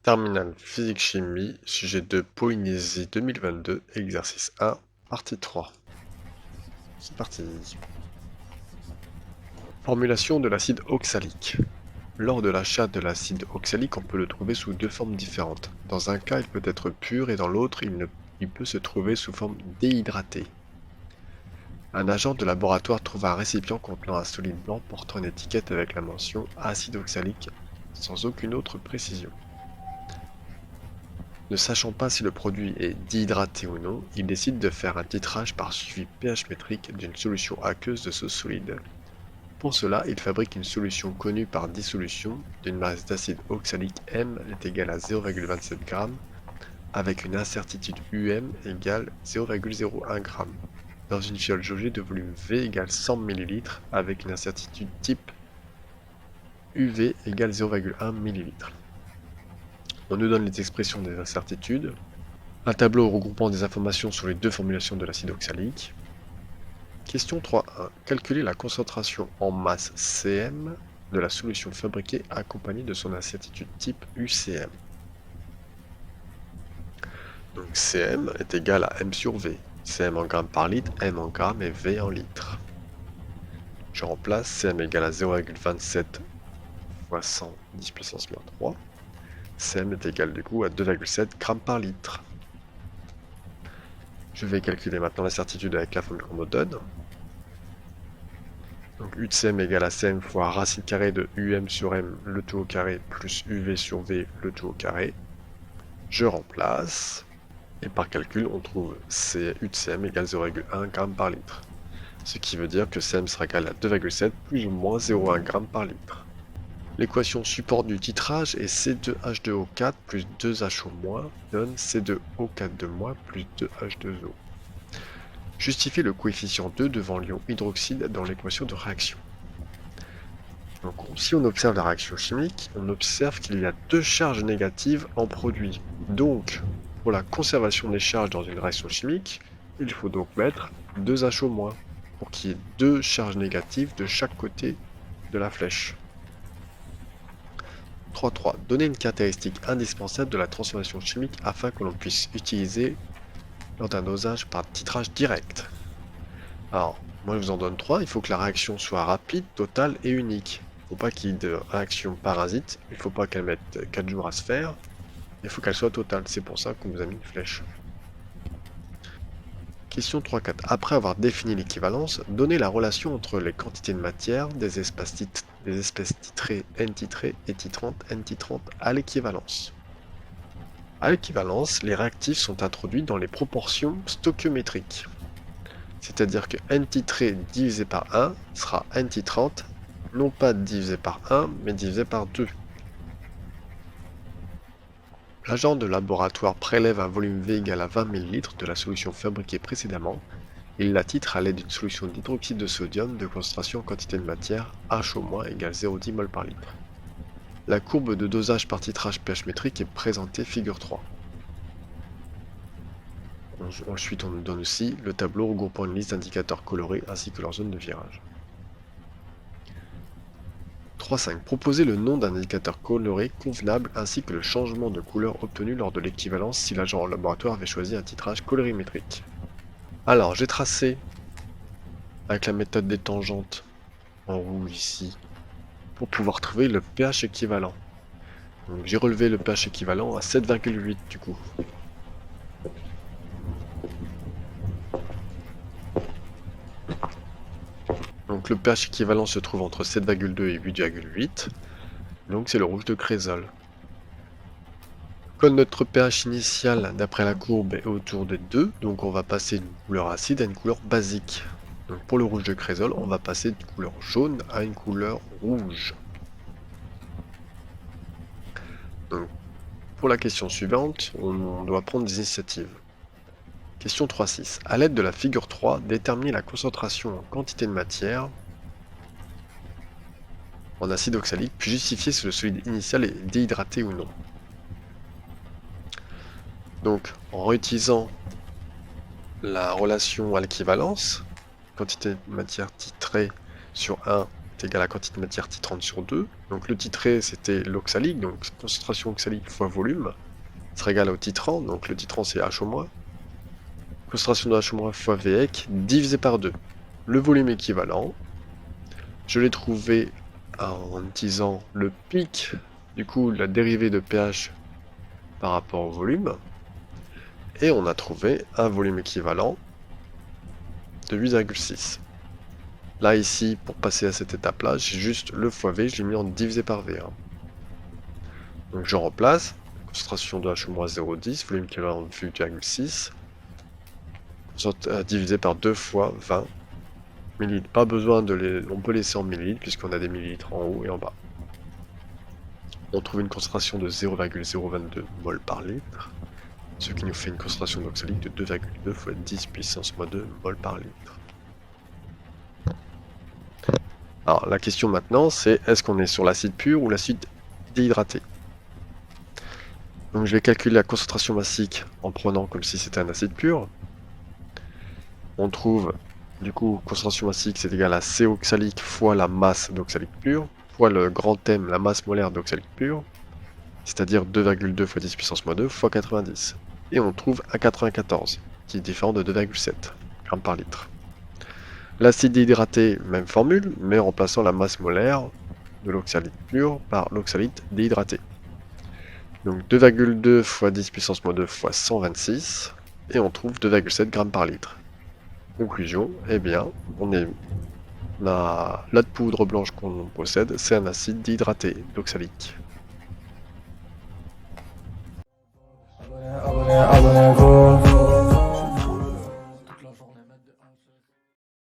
Terminal physique-chimie, sujet 2, Polynésie 2022, exercice 1, partie 3. C'est parti. Formulation de l'acide oxalique. Lors de l'achat de l'acide oxalique, on peut le trouver sous deux formes différentes. Dans un cas, il peut être pur et dans l'autre, il peut se trouver sous forme déhydratée. Un agent de laboratoire trouve un récipient contenant un solide blanc portant une étiquette avec la mention acide oxalique sans aucune autre précision. Ne sachant pas si le produit est déhydraté ou non, il décide de faire un titrage par suivi pH métrique d'une solution aqueuse de ce solide. Pour cela, il fabrique une solution connue par dissolution d'une masse d'acide oxalique M est égale à 0,27 g avec une incertitude UM égale 0,01 g dans une fiole jaugée de volume V égale 100 ml avec une incertitude type UV égale 0,1 ml. On nous donne les expressions des incertitudes, un tableau regroupant des informations sur les deux formulations de l'acide oxalique. Question 3.1. Calculer la concentration en masse Cm de la solution fabriquée accompagnée de son incertitude type UCM. Donc Cm est égal à M sur V. Cm en grammes par litre, M en grammes et V en litres. Je remplace Cm égale à 0,27 fois 100 10 puissance moins 3. Cm est égal du coup à 2,7 grammes par litre. Je vais calculer maintenant l'incertitude avec la formule qu'on me donne. Donc U de Cm égale à Cm fois racine carrée de UM sur M le tout au carré plus UV sur V le tout au carré. Je remplace. Et par calcul, on trouve U de Cm égale 0,1 g par litre. Ce qui veut dire que Cm sera égal à 2,7 plus ou moins 0,1 g par litre. L'équation support du titrage est C2H2O4 plus 2HO- donne C2O4 plus 2H2O. Justifie le coefficient 2 devant l'ion hydroxyde dans l'équation de réaction. Donc, si on observe la réaction chimique, on observe qu'il y a deux charges négatives en produit. Donc, pour la conservation des charges dans une réaction chimique, il faut donc mettre 2HO- pour qu'il y ait deux charges négatives de chaque côté de la flèche. 3.3. Donner une caractéristique indispensable de la transformation chimique afin que l'on puisse utiliser lors d'un dosage par titrage direct. Alors, moi je vous en donne 3. Il faut que la réaction soit rapide, totale et unique. Il ne faut pas qu'il y ait de réaction parasite. Il ne faut pas qu'elle mette 4 jours à se faire. Il faut qu'elle soit totale. C'est pour ça qu'on vous a mis une flèche. Question 3.4. Après avoir défini l'équivalence, donnez la relation entre les quantités de matière des espèces titrées N titrées et titrantes N titrantes à l'équivalence. À l'équivalence, les réactifs sont introduits dans les proportions stoichiométriques. C'est-à-dire que N titré divisé par 1 sera N titrante, non pas divisé par 1, mais divisé par 2. L'agent de laboratoire prélève un volume V égal à 20 ml de la solution fabriquée précédemment. Il la titre à l'aide d'une solution d'hydroxyde de sodium de concentration en quantité de matière H- égale 0,10 mol par litre. La courbe de dosage par titrage pH métrique est présentée figure 3. Ensuite, on nous donne aussi le tableau regroupant une liste d'indicateurs colorés ainsi que leur zone de virage. 3.5. Proposer le nom d'un indicateur coloré convenable ainsi que le changement de couleur obtenu lors de l'équivalence si l'agent en laboratoire avait choisi un titrage colorimétrique. Alors, j'ai tracé avec la méthode des tangentes en rouge ici pour pouvoir trouver le pH équivalent. J'ai relevé le pH équivalent à 7,8 du coup. Donc le pH équivalent se trouve entre 7,2 et 8,8. Donc c'est le rouge de Crézol. Comme notre pH initial d'après la courbe est autour de 2, donc on va passer d'une couleur acide à une couleur basique. Donc pour le rouge de Crézol, on va passer d'une couleur jaune à une couleur rouge. Donc pour la question suivante, on doit prendre des initiatives. Question 3.6. À l'aide de la figure 3, déterminer la concentration en quantité de matière en acide oxalique, puis justifier si le solide initial est déhydraté ou non. Donc, en réutilisant la relation à l'équivalence, quantité de matière titrée sur 1 est égal à la quantité de matière titrante sur 2. Donc le titré, c'était l'oxalique, donc concentration oxalique fois volume, sera égal au titrant, donc le titrant c'est H-. Concentration de H- fois Vec divisé par 2. Le volume équivalent, je l'ai trouvé en utilisant le pic, du coup la dérivée de pH par rapport au volume, et on a trouvé un volume équivalent de 8,6. Là ici, pour passer à cette étape-là, j'ai juste le fois V, je l'ai mis en divisé par V. Donc je remplace, concentration de H- 0,10, volume équivalent de 8,6, divisé par 2 fois 20 millilitres. Pas besoin de les... On peut laisser en millilitres, puisqu'on a des millilitres en haut et en bas. On trouve une concentration de 0,022 mol par litre, ce qui nous fait une concentration d'oxalique de 2,2 fois 10 puissance moins 2 mol par litre. Alors la question maintenant, c'est est-ce qu'on est sur l'acide pur ou l'acide déhydraté? Donc je vais calculer la concentration massique en prenant comme si c'était un acide pur. On trouve du coup concentration massique c'est égal à C oxalique fois la masse d'oxalique pur fois le grand M, la masse molaire d'oxalique pur, c'est-à-dire 2,2 fois 10 puissance moins 2 fois 90. Et on trouve un 94, qui est différent de 2,7 grammes par litre. L'acide déhydraté, même formule, mais en remplaçant la masse molaire de l'oxalite pur par l'oxalite déhydraté. Donc 2,2 fois 10 puissance moins 2 fois 126, et on trouve 2,7 grammes par litre. Conclusion, eh bien, la poudre blanche qu'on possède, c'est un acide déhydraté d'oxalique. Abonnez-vous.